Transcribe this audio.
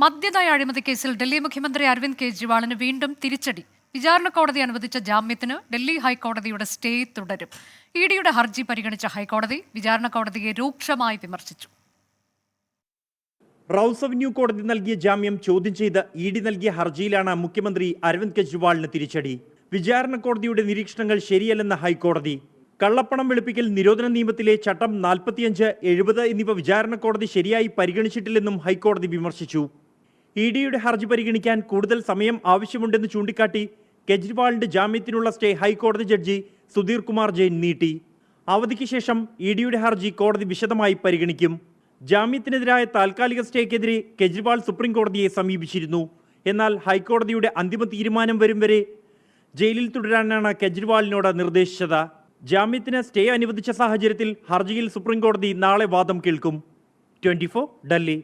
മദ്യനയ അഴിമതി കേസിൽ ഡൽഹി മുഖ്യമന്ത്രി അരവിന്ദ് കെജ്രിവാളിന് വീണ്ടും തിരിച്ചടി. വിചാരണ കോടതി അനുവദിച്ച ജാമ്യത്തിന് ഡൽഹി ഹൈക്കോടതിയുടെ സ്റ്റേ തുടരും. ഇഡിയുടെ ഹർജി പരിഗണിച്ച ഹൈക്കോടതി വിചാരണ കോടതിയെ രൂക്ഷമായി വിമർശിച്ചു. റൌസ് അവന്യൂ കോടതി നൽകിയ ജാമ്യം ചോദ്യം ചെയ്ത് ഇഡി നൽകിയ ഹർജിയിലാണ് മുഖ്യമന്ത്രി അരവിന്ദ് കെജ്രിവാളിന് തിരിച്ചടി. വിചാരണ കോടതിയുടെ നിരീക്ഷണങ്ങൾ ശരിയല്ലെന്ന ഹൈക്കോടതി. കള്ളപ്പണം വെളുപ്പിക്കൽ നിരോധന നിയമത്തിലെ ചട്ടം 45, 70 എന്നിവ വിചാരണ കോടതി ശരിയായി പരിഗണിച്ചിട്ടില്ലെന്നും ഹൈക്കോടതി വിമർശിച്ചു. ഇഡിയുടെ ഹർജി പരിഗണിക്കാൻ കൂടുതൽ സമയം ആവശ്യമുണ്ടെന്ന് ചൂണ്ടിക്കാട്ടി കെജ്രിവാളിന്റെ ജാമ്യത്തിനുള്ള സ്റ്റേ ഹൈക്കോടതി ജഡ്ജി സുധീർ കുമാർ ജെയിൻ നീട്ടി. അവധിക്ക് ശേഷം ഇഡിയുടെ ഹർജി കോടതി വിശദമായി പരിഗണിക്കും. ജാമ്യത്തിനെതിരായ താൽക്കാലിക സ്റ്റേക്കെതിരെ കെജ്രിവാൾ സുപ്രീം കോടതിയെ സമീപിച്ചിരുന്നു. എന്നാൽ ഹൈക്കോടതിയുടെ അന്തിമ തീരുമാനം വരും വരെ ജയിലിൽ തുടരാനാണ് കെജ്രിവാളിനോട് നിർദ്ദേശിച്ചത്. ജാമ്യത്തിന് സ്റ്റേ അനുവദിച്ച സാഹചര്യത്തിൽ ഹർജിയിൽ സുപ്രീം കോടതി നാളെ വാദം കേൾക്കും. 24 ഡൽഹി.